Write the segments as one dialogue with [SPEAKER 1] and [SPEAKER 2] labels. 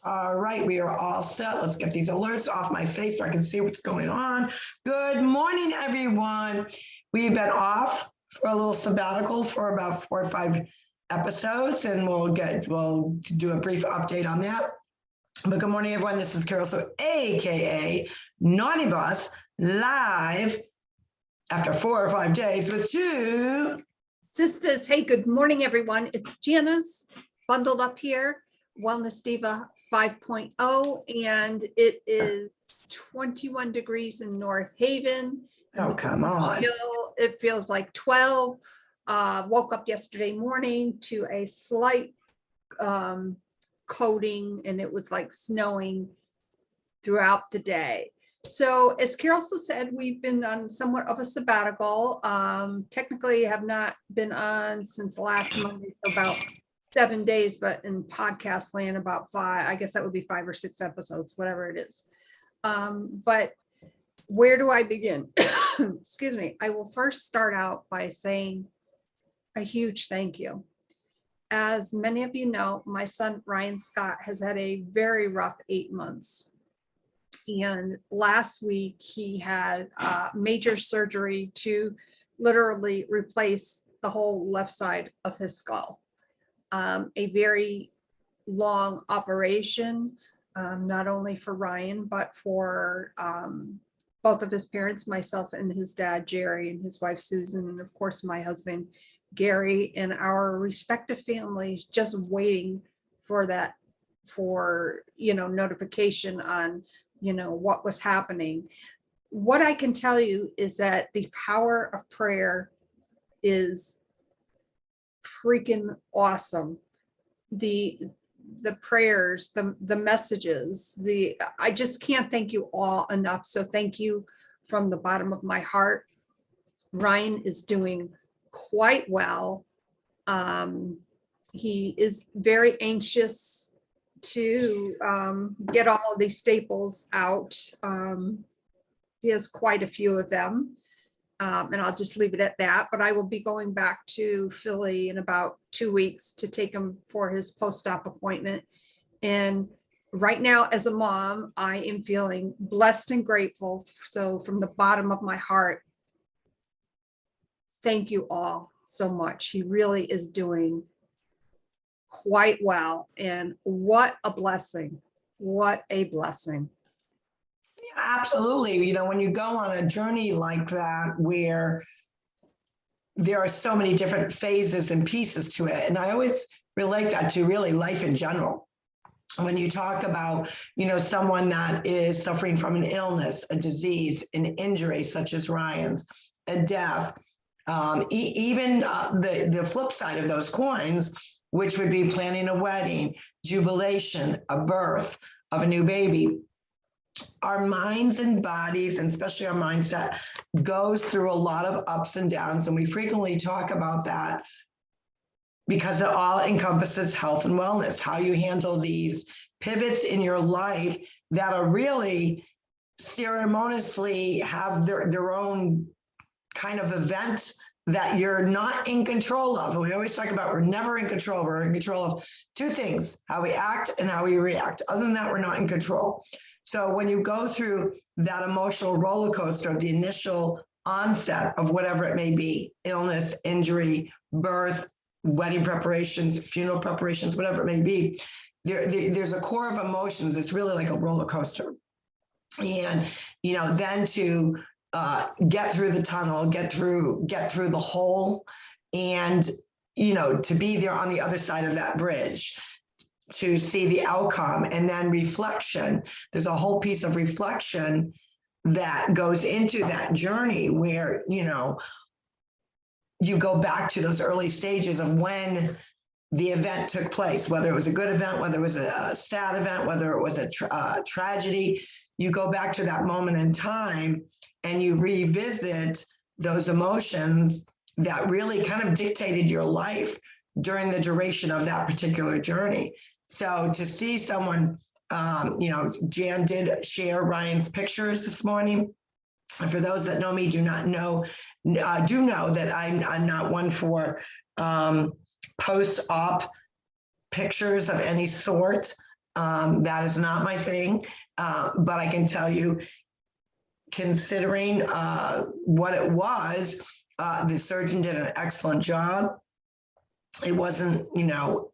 [SPEAKER 1] All right, we are all set. Let's get these alerts off my face so I can see what's going on. Good morning, everyone. We've been off for a little sabbatical for about 4 or 5 episodes, and we'll do a brief update on that. But good morning, everyone. This is Carroll-Sue, aka Naughty Boss, live after 4 or 5 days with two
[SPEAKER 2] sisters. Hey, good morning, everyone. It's Janis, bundled up here, Wellness Diva 5.0, and it is 21 degrees in North Haven.
[SPEAKER 1] Oh, come on.
[SPEAKER 2] It feels like 12. Woke up yesterday morning to a slight coating, and it was like snowing throughout the day. So as Carroll-Sue said, we've been on somewhat of a sabbatical. Technically have not been on since last Monday, so about 7 days, but in podcast land about 5, I guess that would be 5 or 6 episodes, whatever it is. But where do I begin? Excuse me. I will first start out by saying a huge thank you. As many of you know, my son, Ryan Scott, has had a very rough 8 months. And last week he had major surgery to literally replace the whole left side of his skull. A very long operation, not only for Ryan, but for both of his parents, myself and his dad, Jerry, and his wife, Susan, and of course, my husband, Gary, and our respective families, just waiting for that, notification on, what was happening. What I can tell you is that the power of prayer is freaking awesome. The prayers, the messages, I just can't thank you all enough. So thank you from the bottom of my heart. Ryan is doing quite well. He is very anxious to get all of these staples out. He has quite a few of them. And I'll just leave it at that, but I will be going back to Philly in about 2 weeks to take him for his post-op appointment. And right now, as a mom, I am feeling blessed and grateful. So from the bottom of my heart, thank you all so much. He really is doing quite well. And what a blessing. What a blessing.
[SPEAKER 1] Absolutely. When you go on a journey like that, where there are so many different phases and pieces to it. And I always relate that to really life in general. When you talk about, someone that is suffering from an illness, a disease, an injury, such as Ryan's, a death, even the flip side of those coins, which would be planning a wedding, jubilation, a birth of a new baby. Our minds and bodies, and especially our mindset, goes through a lot of ups and downs. And we frequently talk about that because it all encompasses health and wellness, how you handle these pivots in your life that are really ceremoniously have their own kind of event that you're not in control of. And we always talk about we're never in control. We're in control of 2 things, how we act and how we react. Other than that, we're not in control. So when you go through that emotional roller coaster of the initial onset of whatever it may be, illness, injury, birth, wedding preparations, funeral preparations, whatever it may be, there's a core of emotions. It's really like a roller coaster. And, then to get through the tunnel, get through the hole, and, to be there on the other side of that bridge, to see the outcome, and then reflection. There's a whole piece of reflection that goes into that journey where, you go back to those early stages of when the event took place, whether it was a good event, whether it was a sad event, whether it was a tragedy. You go back to that moment in time and you revisit those emotions that really kind of dictated your life during the duration of that particular journey. So to see someone, Jan did share Ryan's pictures this morning. And for those that know me, do know that I'm not one for post-op pictures of any sort. That is not my thing. But I can tell you, considering what it was, the surgeon did an excellent job. It wasn't,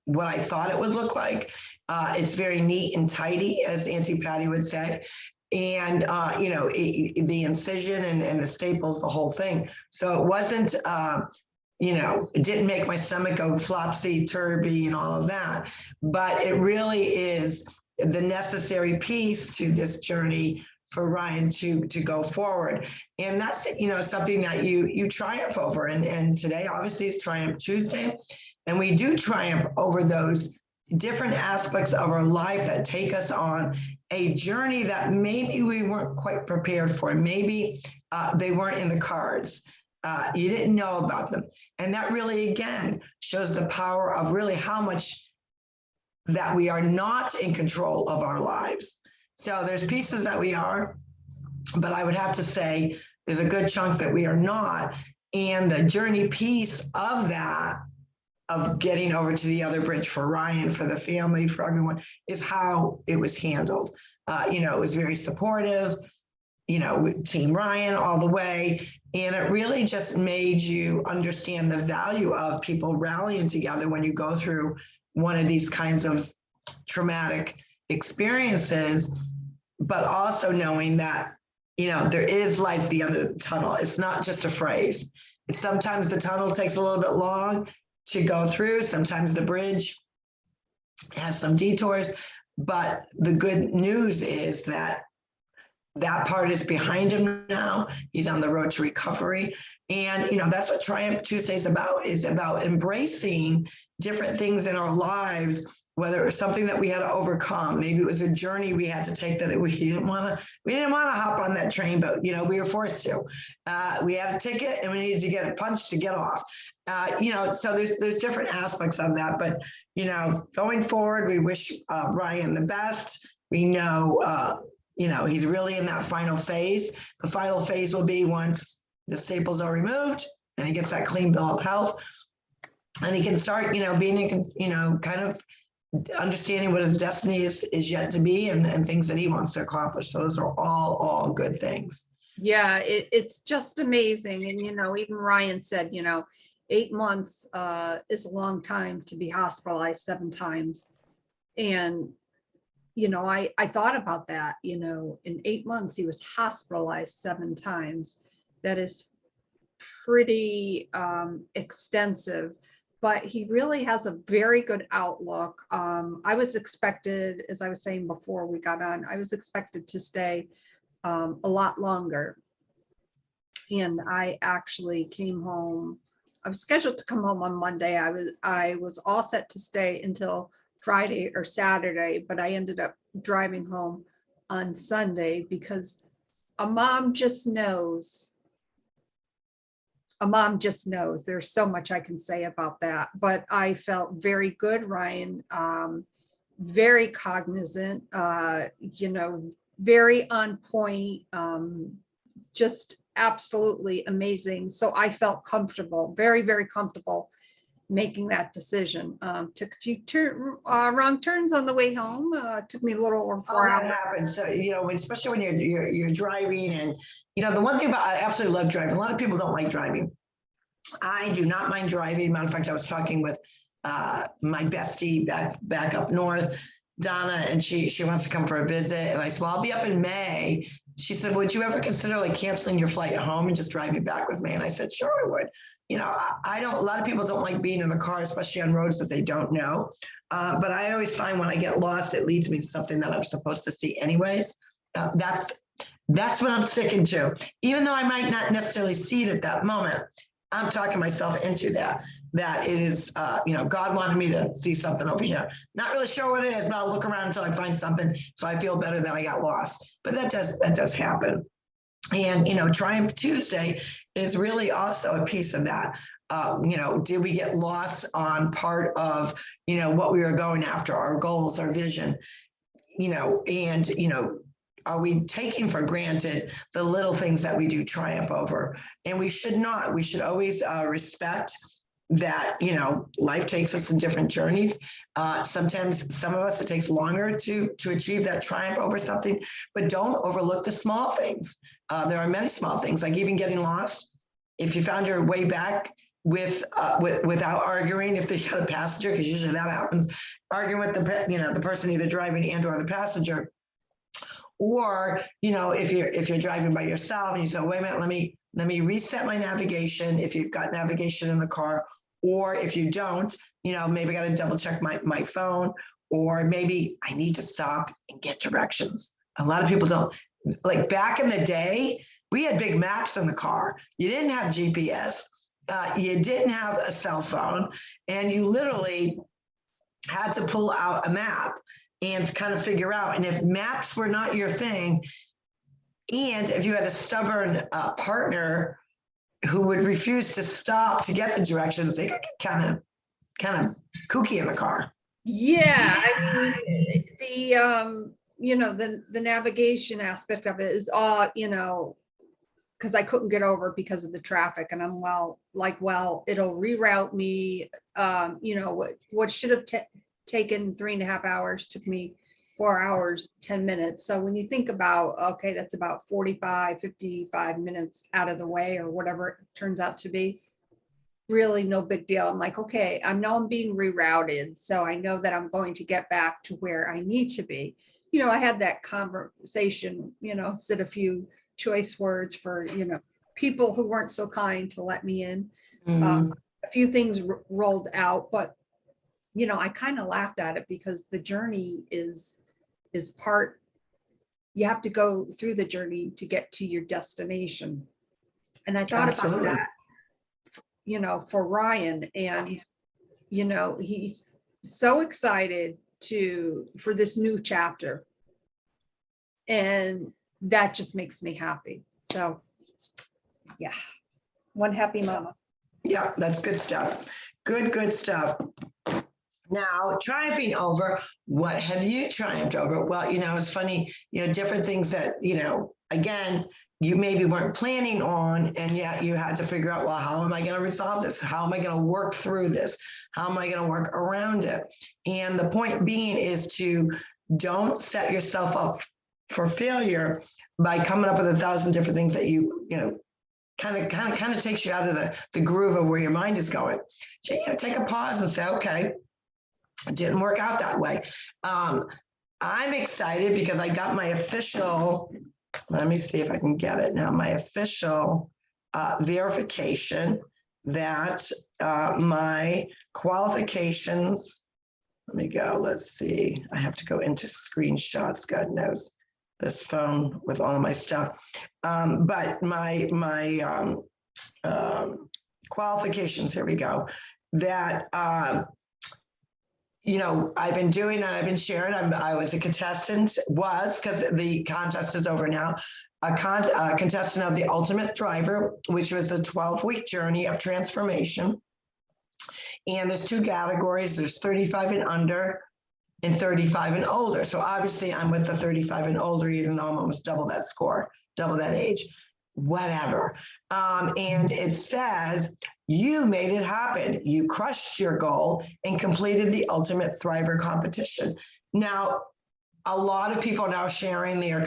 [SPEAKER 1] what I thought it would look like. It's very neat and tidy, as Auntie Patty would say. And, the incision and the staples, the whole thing. So it wasn't, it didn't make my stomach go flopsy, turby and all of that. But it really is the necessary piece to this journey for Ryan to go forward. And that's, something that you triumph over. And today, obviously, is Triumph Tuesday. And we do triumph over those different aspects of our life that take us on a journey that maybe we weren't quite prepared for. Maybe they weren't in the cards. You didn't know about them. And that really, again, shows the power of really how much that we are not in control of our lives. So there's pieces that we are, but I would have to say there's a good chunk that we are not. And the journey piece of that, of getting over to the other bridge for Ryan, for the family, for everyone, is how it was handled. It was very supportive, Team Ryan all the way. And it really just made you understand the value of people rallying together when you go through one of these kinds of traumatic experiences, but also knowing that, there is light at the end of the tunnel. It's not just a phrase. Sometimes the tunnel takes a little bit long to go through. Sometimes the bridge has some detours, but the good news is that part is behind him now. He's on the road to recovery. And, that's what Triumph Tuesday is about embracing different things in our lives, whether it was something that we had to overcome. Maybe it was a journey we had to take that we didn't want to hop on that train, but, we were forced to. We had a ticket and we needed to get a punch to get off. So there's different aspects of that, but, going forward, we wish Ryan the best. We know, he's really in that final phase. The final phase will be once the staples are removed and he gets that clean bill of health and he can start, being, kind of understanding what his destiny is yet to be and things that he wants to accomplish. So those are all good things.
[SPEAKER 2] Yeah, it's just amazing. And, even Ryan said, 8 months is a long time to be hospitalized 7 times. And, I thought about that, in 8 months, he was hospitalized 7 times. That is pretty extensive, but he really has a very good outlook. I was expected, as I was saying before we got on, I was expected to stay a lot longer. And I actually came home. I was scheduled to come home on Monday. I was all set to stay until Friday or Saturday, but I ended up driving home on Sunday because a mom just knows. A mom just knows. There's so much I can say about that, but I felt very good, Ryan, very cognizant, very on point, just absolutely amazing. So I felt comfortable, very, very comfortable making that decision. Took a few wrong turns on the way home. Took me a little over 4 hours.
[SPEAKER 1] That happens. So, especially when you're driving, and the one thing about, I absolutely love driving. A lot of people don't like driving. I do not mind driving. Matter of fact, I was talking with my bestie back up north, Donna, and she wants to come for a visit. And I said, well, I'll be up in May. She said, would you ever consider canceling your flight at home and just driving back with me? And I said, sure, I would. I don't, a lot of people don't like being in the car, especially on roads that they don't know. But I always find when I get lost, it leads me to something that I'm supposed to see anyways. That's what I'm sticking to. Even though I might not necessarily see it at that moment, I'm talking myself into that it is, God wanted me to see something over here. Not really sure what it is, but I'll look around until I find something so I feel better that I got lost. But that does happen. And, Triumph Tuesday is really also a piece of that. Did we get lost on part of, what we were going after, our goals, our vision, are we taking for granted the little things that we do triumph over? And we should not. We should always respect that, life takes us in different journeys. Sometimes some of us, it takes longer to achieve that triumph over something, but don't overlook the small things. There are many small things, like even getting lost. If you found your way back without arguing, if they had a passenger, because usually that happens, arguing with the person either driving and or the passenger, or if you're driving by yourself and you say, wait a minute, let me reset my navigation, if you've got navigation in the car, or if you don't, maybe I got to double check my phone, or maybe I need to stop and get directions. A lot of people don't. Like back in the day, we had big maps in the car. You didn't have GPS. You didn't have a cell phone, and you literally had to pull out a map and kind of figure out. And if maps were not your thing, and if you had a stubborn partner who would refuse to stop to get the directions, they could get kind of kooky in the car.
[SPEAKER 2] Yeah, I mean, the navigation aspect of it is all, because I couldn't get over because of the traffic, and I'm well, it'll reroute me. What should have taken 3.5 hours took me 4 hours, 10 minutes. So when you think about, okay, that's about 55 minutes out of the way, or whatever it turns out to be, really no big deal. I'm like, okay, I know I'm being rerouted, so I know that I'm going to get back to where I need to be. I had that conversation, said a few choice words for, people who weren't so kind to let me in. A few things rolled out, but, I kind of laughed at it because the journey is part, you have to go through the journey to get to your destination. And I thought about that, for Ryan, and, he's so excited for this new chapter. And that just makes me happy. So yeah, one happy mama.
[SPEAKER 1] Yeah, that's good stuff. Good stuff. Now, triumphing over, what have you triumphed over? Well, it's funny, different things that, again, you maybe weren't planning on, and yet you had to figure out, well, how am I going to resolve this? How am I going to work through this? How am I going to work around it? And the point being is to don't set yourself up for failure by coming up with 1,000 different things that kind of takes you out of the groove of where your mind is going. So, take a pause and say, okay, it didn't work out that way. I'm excited because I got my official, let me see if I can get it now, my official verification that my qualifications, let me go, let's see, I have to go into screenshots, God knows this phone with all of my stuff. But my qualifications, here we go, that I've been doing and I've been sharing. I was a contestant, because the contest is over now, a contestant of the Ultimate Thriver, which was a 12-week journey of transformation. And there's 2 categories. There's 35 and under and 35 and older. So obviously I'm with the 35 and older, even though I'm almost double that score, double that age, whatever. And it says, you made it happen. You crushed your goal and completed the Ultimate Thriver competition. Now, a lot of people are now sharing their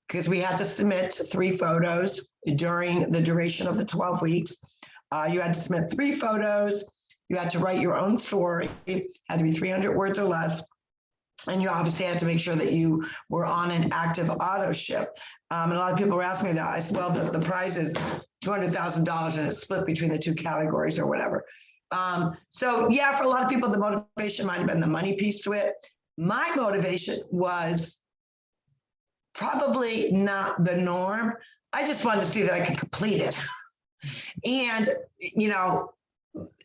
[SPEAKER 1] because we had to submit 3 photos during the duration of the 12 weeks. You had to submit 3 photos. You had to write your own story. It had to be 300 words or less. And you obviously had to make sure that you were on an active auto ship. And a lot of people were asking me that. I said, well, the prize is $200,000 and it's split between the 2 categories or whatever. So yeah, for a lot of people, the motivation might have been the money piece to it. My motivation was probably not the norm. I just wanted to see that I could complete it. And,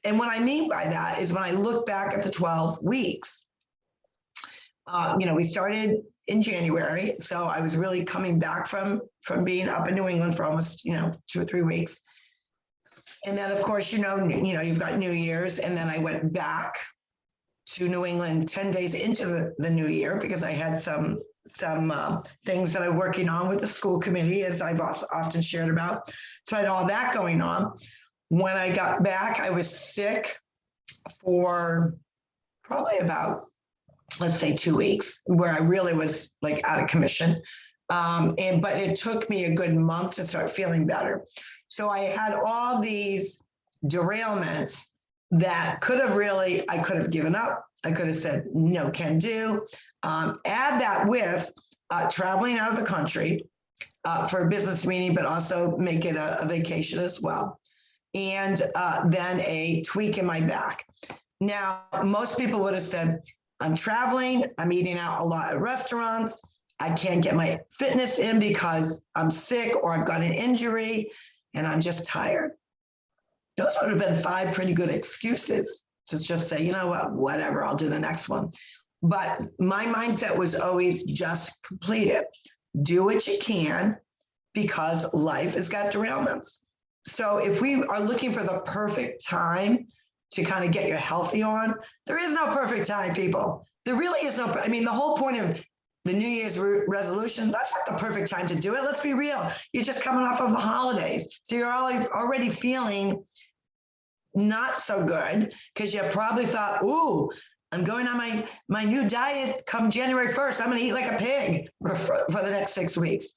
[SPEAKER 1] and what I mean by that is when I look back at the 12 weeks, we started in January. So I was really coming back from being up in New England for almost, 2 or 3 weeks. And then of course, you've got New Year's. And then I went back to New England 10 days into the new year because I had some things that I'm working on with the school committee, as I've also often shared about. So I had all that going on. When I got back, I was sick for probably about, let's say, 2 weeks, where I really was like out of commission. But it took me a good month to start feeling better. So I had all these derailments that I could have given up. I could have said, no can do. Add that with traveling out of the country for a business meeting, but also make it a vacation as well. And then a tweak in my back. Now, most people would have said, I'm traveling, I'm eating out a lot at restaurants, I can't get my fitness in because I'm sick or I've got an injury and I'm just tired. Those would have been 5 pretty good excuses to just say, you know what, whatever, I'll do the next one. But my mindset was always just complete it. Do what you can, because life has got derailments. So if we are looking for the perfect time to kind of get your healthy on, there is no perfect time, people. There really is no, I mean, the whole point of the New Year's resolution, that's not the perfect time to do it. Let's be real. You're just coming off of the holidays. So you're already feeling not so good because you probably thought, ooh, I'm going on my new diet come January 1st. I'm going to eat like a pig for the next 6 weeks.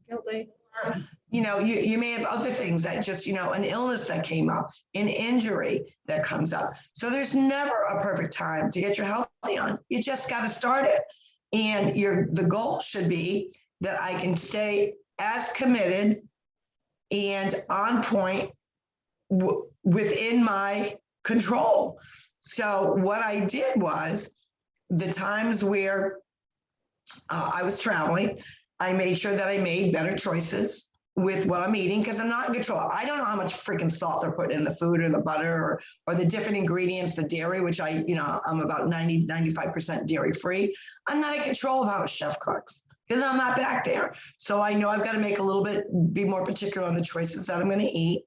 [SPEAKER 2] Guilty.
[SPEAKER 1] You know, you may have other things that just, you know, an illness that came up, an injury that comes up. So there's never a perfect time to get your healthy on. You just got to start it. And the goal should be that I can stay as committed and on point within my control. So what I did was the times where I was traveling, I made sure that I made better choices with what I'm eating because I'm not in control. I don't know how much freaking salt they're putting in the food or the butter or the different ingredients, the dairy, which I'm about 95% dairy free. I'm not in control of how a chef cooks because I'm not back there. So I know I've got to make a little bit, be more particular on the choices that I'm going to eat.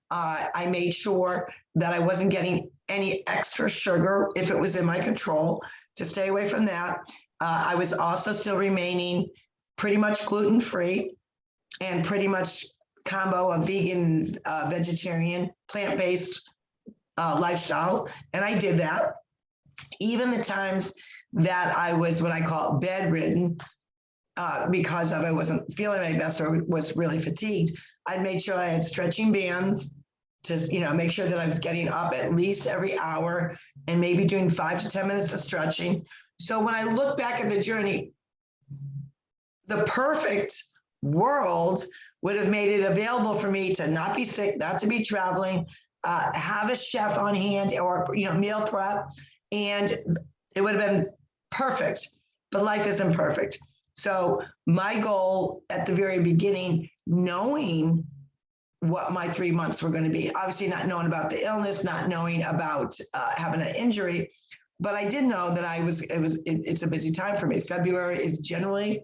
[SPEAKER 1] I made sure that I wasn't getting any extra sugar if it was in my control to stay away from that. I was also still remaining pretty much gluten-free and pretty much combo of vegan, vegetarian, plant-based lifestyle. And I did that. Even the times that I was what I call bedridden because I wasn't feeling my best or was really fatigued, I made sure I had stretching bands to make sure that I was getting up at least every hour and maybe doing 5 to 10 minutes of stretching. So when I look back at the journey, the perfect world would have made it available for me to not be sick, not to be traveling, have a chef on hand or meal prep, and it would have been perfect. But life isn't perfect. So my goal at the very beginning, knowing what my 3 months were going to be, obviously not knowing about the illness, not knowing about having an injury, but I did know that it's a busy time for me. February is generally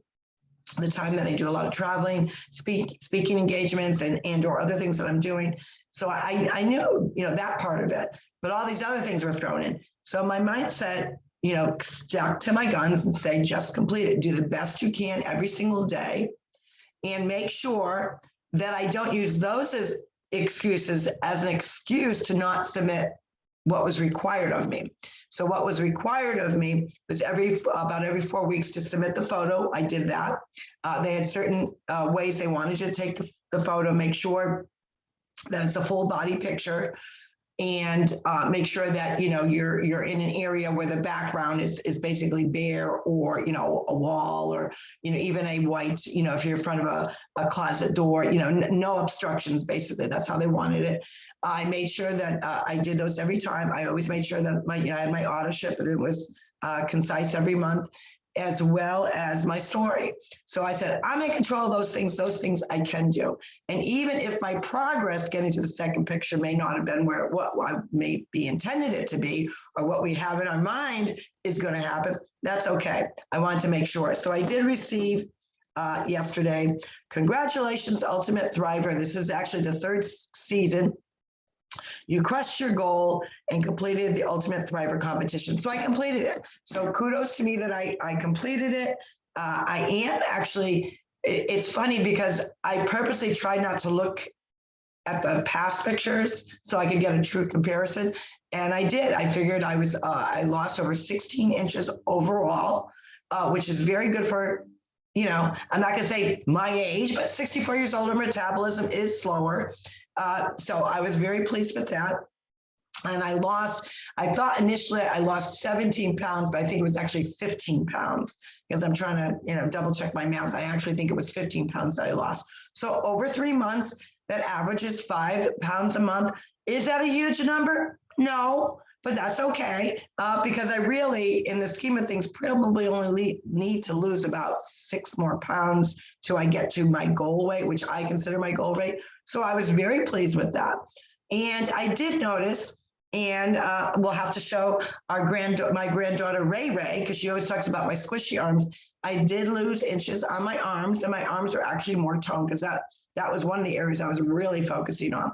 [SPEAKER 1] the time that I do a lot of traveling, speaking engagements and or other things that I'm doing. So I knew, that part of it, but all these other things were thrown in. So my mindset, stuck to my guns and say, just complete it. Do the best you can every single day and make sure that I don't use those as excuses as an excuse to not submit what was required of me. So what was required of me was about every 4 weeks to submit the photo. I did that. They had certain ways they wanted you to take the photo, make sure that it's a full body picture, and make sure that you're in an area where the background is basically bare or a wall or even a white if you're in front of a closet door, no obstructions. Basically that's how they wanted it. I made sure that I did those every time. I always made sure that I had my auto ship and it was concise every month, as well as my story. So I said, I'm in control of those things I can do. And even if my progress getting to the second picture may not have been where what I may be intended it to be, or what we have in our mind is going to happen, that's okay. I wanted to make sure. So I did receive yesterday, congratulations, Ultimate Thriver. This is actually the 3rd season. You crushed your goal and completed the Ultimate Thriver competition. So I completed it. So kudos to me that I completed it. I am actually, it's funny because I purposely tried not to look at the past pictures so I could get a true comparison. And I did. I figured I lost over 16 inches overall, which is very good for, I'm not going to say my age, but 64 years older, metabolism is slower. So I was very pleased with that. And I thought initially I lost 17 pounds, but I think it was actually 15 pounds because I'm trying to, double check my math. I actually think it was 15 pounds that I lost. So over 3 months, that averages 5 pounds a month. Is that a huge number? No, but that's okay because I really, in the scheme of things, probably only need to lose about 6 more pounds till I get to my goal weight, which I consider my goal weight. So I was very pleased with that. And I did notice, and we'll have to show my granddaughter Ray, because she always talks about my squishy arms. I did lose inches on my arms, and my arms are actually more toned because that was one of the areas I was really focusing on.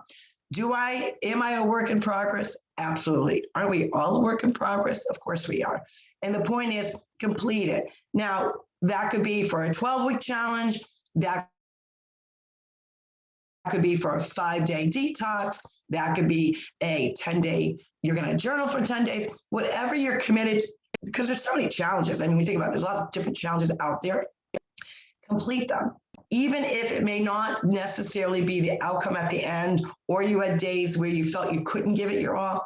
[SPEAKER 1] Am I a work in progress? Absolutely. Aren't we all a work in progress? Of course we are. And the point is, complete it. Now, that could be for a 12-week challenge. That could be for a 5-day detox. That could be a 10-day, you're going to journal for 10 days, whatever you're committed to, because there's so many challenges. I mean, we think about it, there's a lot of different challenges out there. Complete them. Even if it may not necessarily be the outcome at the end, or you had days where you felt you couldn't give it your all,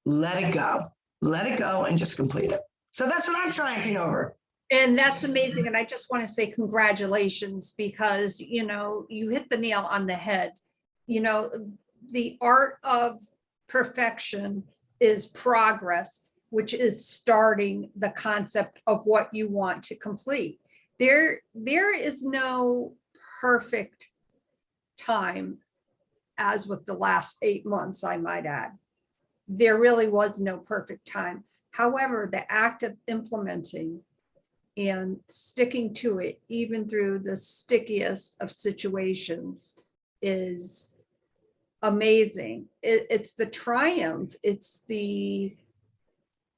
[SPEAKER 1] let it go. Let it go and just complete it. So that's what I'm triumphing over.
[SPEAKER 2] And that's amazing. And I just want to say congratulations because, you hit the nail on the head. The art of perfection is progress, which is starting the concept of what you want to complete. There is no perfect time, as with the last 8 months, I might add. There really was no perfect time. However, the act of implementing and sticking to it, even through the stickiest of situations, is amazing. It's the triumph. It's the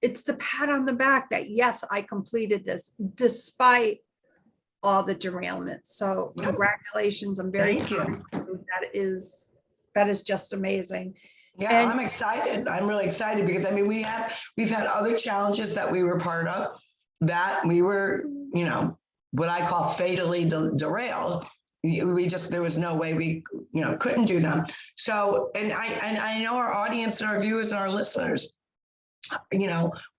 [SPEAKER 2] pat on the back that, yes, I completed this despite all the derailments. So congratulations. I'm very proud of you. That is just amazing.
[SPEAKER 1] Yeah, and I'm excited. I'm really excited because we've had other challenges that we were part of that we were, what I call fatally derailed. There was no way we, couldn't do them. So, and I know our audience and our viewers and our listeners,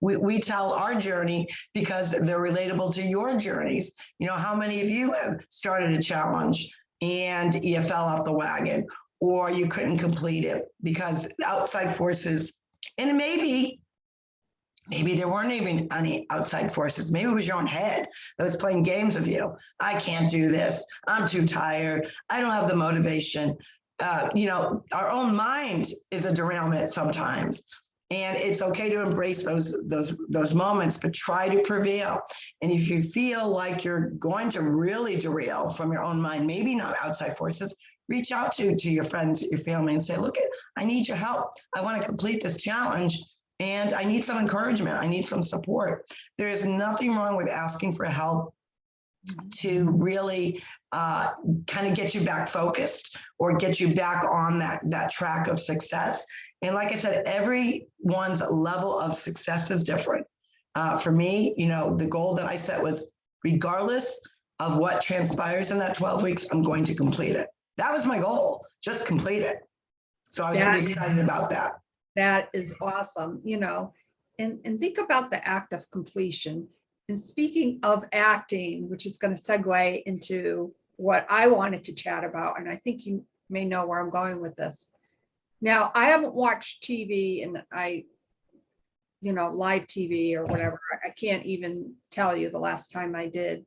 [SPEAKER 1] we tell our journey because they're relatable to your journeys. How many of you have started a challenge and you fell off the wagon, or you couldn't complete it because outside forces, and maybe there weren't even any outside forces. Maybe it was your own head that was playing games with you. I can't do this. I'm too tired. I don't have the motivation. Our own mind is a derailment sometimes. And it's okay to embrace those moments, but try to prevail. And if you feel like you're going to really derail from your own mind, maybe not outside forces, reach out to your friends, your family, and say, look, I need your help. I want to complete this challenge. And I need some encouragement. I need some support. There is nothing wrong with asking for help to really kind of get you back focused or get you back on that track of success. And like I said, everyone's level of success is different. For me, the goal that I set was, regardless of what transpires in that 12 weeks, I'm going to complete it. That was my goal, just complete it. So I was pretty excited about that.
[SPEAKER 2] That is awesome, and think about the act of completion. And speaking of acting, which is going to segue into what I wanted to chat about, and I think you may know where I'm going with this. Now, I haven't watched TV and live TV or whatever. I can't even tell you the last time I did.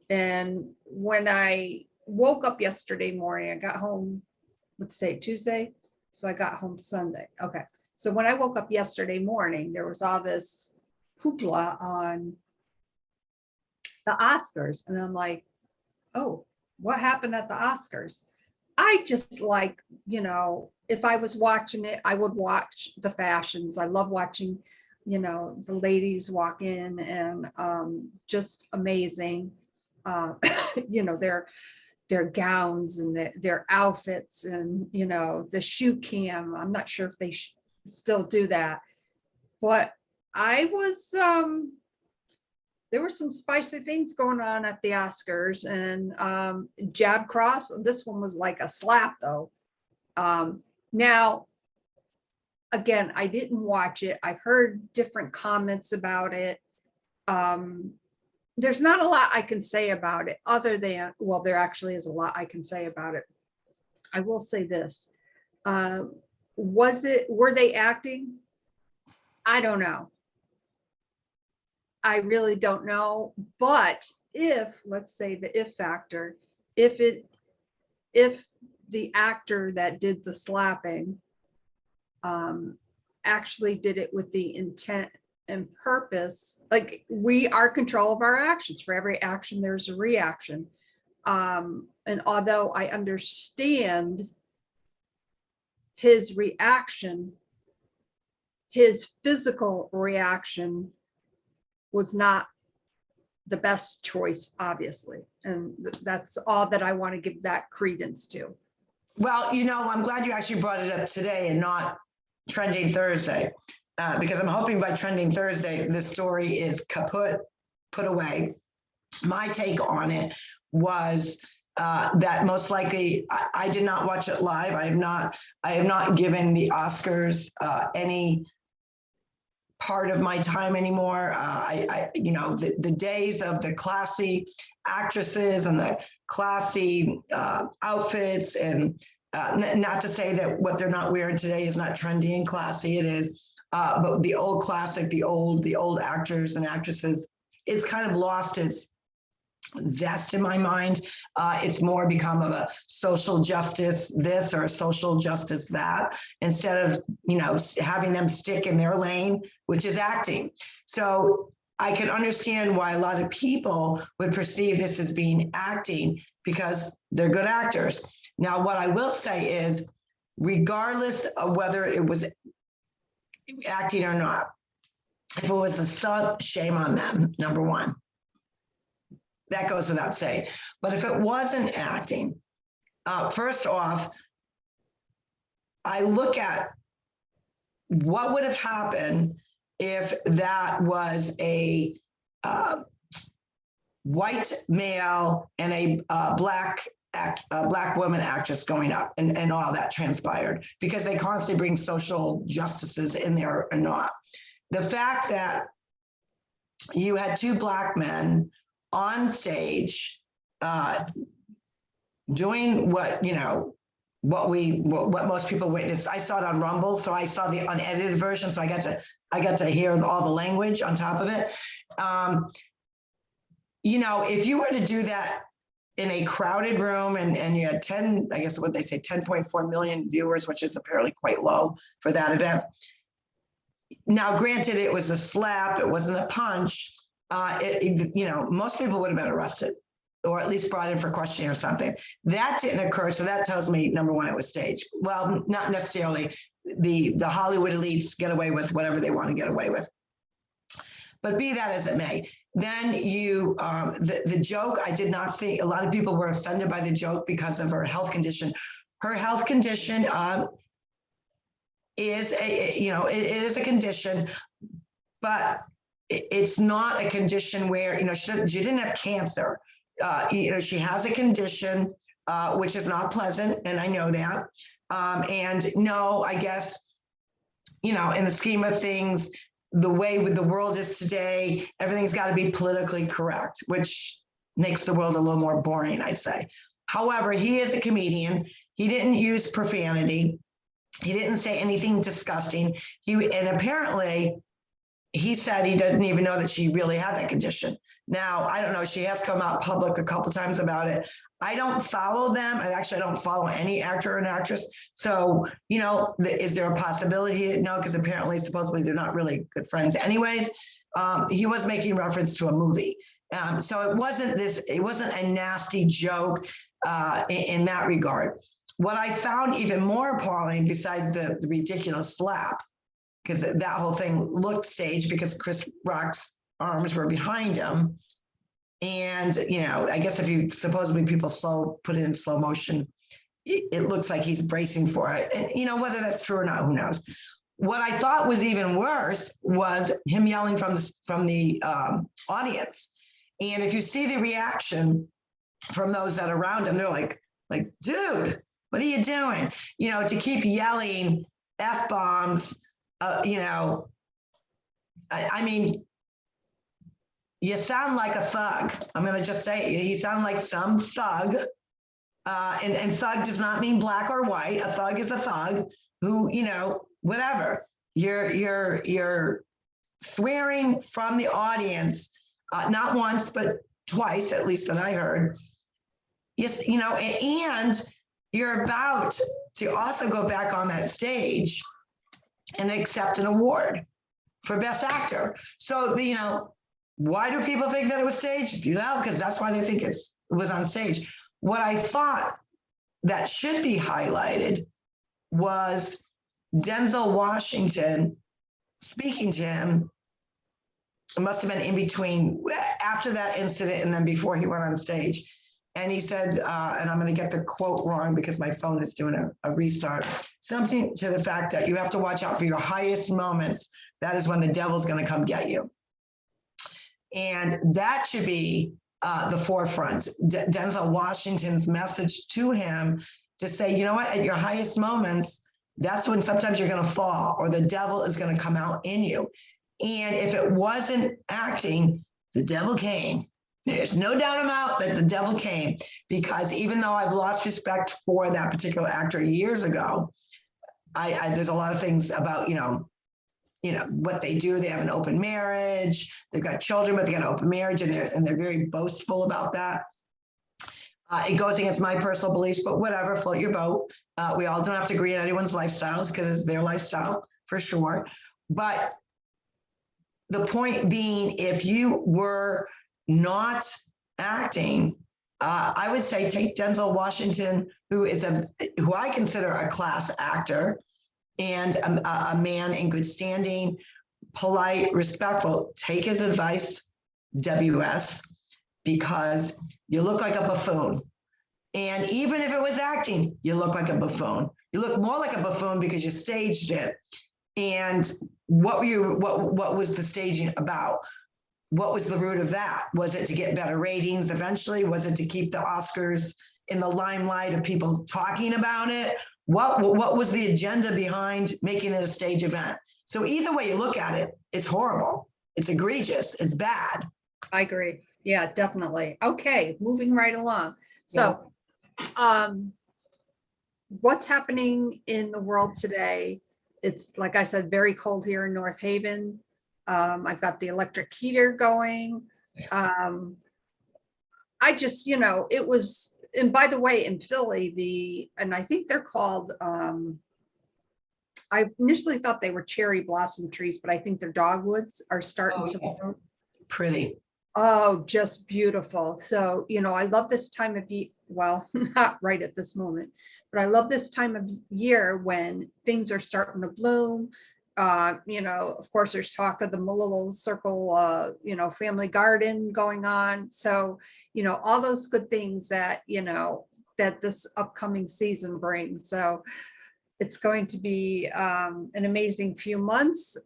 [SPEAKER 2] And when I woke up yesterday morning, I got home, let's say Tuesday. So I got home Sunday. Okay. So when I woke up yesterday morning, there was all this hoopla on the Oscars. And I'm like, oh, what happened at the Oscars? I just if I was watching it, I would watch the fashions. I love watching, the ladies walk in, and just amazing. their gowns and their outfits and, you know, the shoe cam. I'm not sure if they still do that, but I was, there were some spicy things going on at the Oscars, and jab cross. This one was like a slap though. Now, again, I didn't watch it. I've heard different comments about it. There's not a lot I can say about it other than, well, there actually is a lot I can say about it. I will say this. Were they acting? I don't know. I really don't know. But if, let's say the if factor, if the actor that did the slapping actually did it with the intent and purpose, like we are control of our actions. For every action, there's a reaction. And although I understand his reaction, his physical reaction was not the best choice, obviously. And that's all that I want to give that credence to.
[SPEAKER 1] Well, you know, I'm glad you actually brought it up today and not Trending Thursday, because I'm hoping by Trending Thursday, this story is kaput, put away. My take on it was that most likely, I did not watch it live. I have not given the Oscars any part of my time anymore. You know, the days of the classy actresses and the classy outfits, and not to say that what they're not wearing today is not trendy and classy, it is, but the old classic, the old actors and actresses, it's kind of lost its zest in my mind. It's more become of a social justice this or a social justice that, instead of, you know, having them stick in their lane, which is acting. So I can understand why a lot of people would perceive this as being acting, because they're good actors. Now, what I will say is, regardless of whether it was acting or not, if it was a stunt, shame on them, number one. That goes without saying. But if it wasn't acting, first off, I look at what would have happened if that was a white male and a black woman actress going up, and all that transpired, because they constantly bring social justices in there or not. The fact that you had two black men on stage doing what, you know, what most people witnessed. I saw it on Rumble, so I saw the unedited version, so I got to hear all the language on top of it. You know, if you were to do that in a crowded room and you had 10, I guess what they say, 10.4 million viewers, which is apparently quite low for that event. Now, granted, it was a slap, it wasn't a punch. You know, most people would have been arrested or at least brought in for questioning or something. That didn't occur, so that tells me, number one, it was staged. Well, not necessarily. The Hollywood elites get away with whatever they want to get away with. But be that as it may, then you, the joke, I did not think, a lot of people were offended by the joke because of her health condition. Her health condition is you know, it is a condition, but it's not a condition where, you know, she didn't have cancer. You know, she has a condition which is not pleasant, and I know that. And no, I guess, you know, in the scheme of things, the way the world is today, everything's got to be politically correct, which makes the world a little more boring, I say. However, he is a comedian. He didn't use profanity. He didn't say anything disgusting. And apparently, he said he doesn't even know that she really had that condition. Now, I don't know. She has come out public a couple times about it. I don't follow them. I don't follow any actor and actress. So, you know, is there a possibility? No, because apparently, supposedly, they're not really good friends anyways. He was making reference to a movie. So it wasn't a nasty joke in that regard. What I found even more appalling, besides the ridiculous slap, because that whole thing looked staged because Chris Rock's arms were behind him, And, I guess if you supposedly people put it in slow motion, it looks like he's bracing for it. And, whether that's true or not, who knows? What I thought was even worse was him yelling from the audience. And if you see the reaction from those that are around him, they're like, dude, what are you doing? To keep yelling F-bombs, I mean, you sound like a thug. I'm going to just say it. You sound like some thug. And thug does not mean black or white. A thug is a thug who, whatever. You're swearing from the audience, not once, but twice, at least that I heard. Yes, and you're about to also go back on that stage and accept an award for Best Actor. So, why do people think that it was staged? Because that's why they think it was on stage. What I thought that should be highlighted was Denzel Washington speaking to him. It must have been in between, after that incident and then before he went on stage. And he said, and I'm going to get the quote wrong because my phone is doing a restart, something to the fact that you have to watch out for your highest moments. That is when the devil's going to come get you. And that should be the forefront. Denzel Washington's message to him to say, you know what, at your highest moments, that's when sometimes you're going to fall or the devil is going to come out in you. And if it wasn't acting, the devil came. There's no doubt about that the devil came, because even though I've lost respect for that particular actor years ago, there's a lot of things about, what they do. They have an open marriage. They've got children, but they got an open marriage, and they're very boastful about that. It goes against my personal beliefs, but whatever, float your boat. We all don't have to agree on anyone's lifestyles because it's their lifestyle for sure. But the point being, if you were not acting, I would say take Denzel Washington, who I consider a class actor and a man in good standing, polite, respectful. Take his advice, WS, because you look like a buffoon. And even if it was acting, you look like a buffoon. You look more like a buffoon because you staged it. And what was the staging about? What was the root of that? Was it to get better ratings eventually? Was it to keep the Oscars in the limelight of people talking about it? What was the agenda behind making it a stage event? So either way you look at it, it's horrible. It's egregious. It's bad.
[SPEAKER 2] I agree. Yeah, definitely. Okay, moving right along. So, what's happening in the world today? It's, like I said, very cold here in North Haven. I've got the electric heater going. I just, it was, and by the way, in Philly, and I think they're called, I initially thought they were cherry blossom trees, but I think they're dogwoods are starting to bloom.
[SPEAKER 1] Pretty.
[SPEAKER 2] Oh, just beautiful. So, I love this time of year. Well, not right at this moment, but I love this time of year when things are starting to bloom. Of course, there's talk of the little circle, family garden going on. So, all those good things that, that this upcoming season brings. So it's going to be an amazing few months.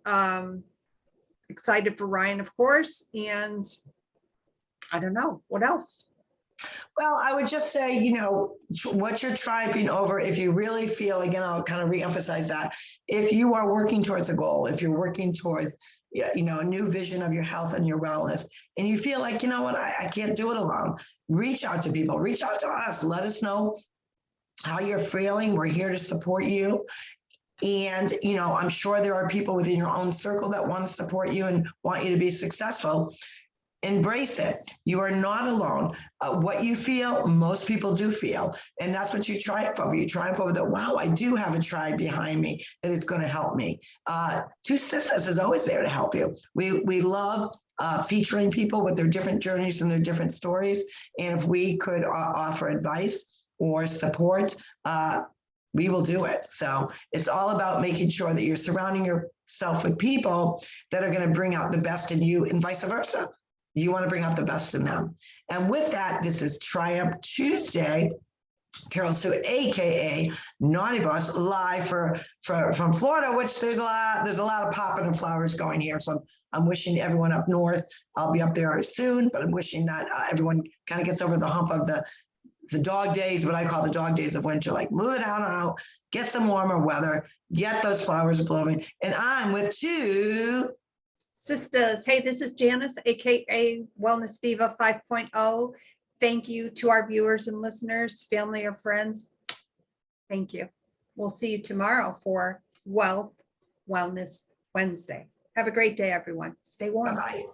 [SPEAKER 2] Excited for Ryan, of course. And I don't know what else.
[SPEAKER 1] Well, I would just say, what you're triumphing over, if you really feel, again, I'll kind of reemphasize that, if you are working towards a goal, if you're working towards, a new vision of your health and your wellness, and you feel like, I can't do it alone, reach out to people, reach out to us, let us know how you're feeling. We're here to support you. And, I'm sure there are people within your own circle that want to support you and want you to be successful. Embrace it. You are not alone. What you feel, most people do feel. And that's what you triumph over. You triumph over that, wow, I do have a tribe behind me that is going to help me. TwoSistas is always there to help you. We love featuring people with their different journeys and their different stories. And if we could offer advice or support, we will do it. So it's all about making sure that you're surrounding yourself with people that are going to bring out the best in you and vice versa. You want to bring out the best in them. And with that, this is Triumph Tuesday. Carroll-Sue, aka Naughty Boss, live from Florida, which there's a lot of popping and flowers going here. So I'm wishing everyone up north. I'll be up there soon, but I'm wishing that everyone kind of gets over the hump of the dog days, what I call the dog days of winter. Like move it out, get some warmer weather, get those flowers blooming. And I'm with
[SPEAKER 2] TwoSistas. Hey, this is Janis, aka Wellness Diva 5.0. Thank you to our viewers and listeners, family or friends. Thank you. We'll see you tomorrow for Wellness Wednesday. Have a great day, everyone. Stay warm.
[SPEAKER 1] Bye-bye.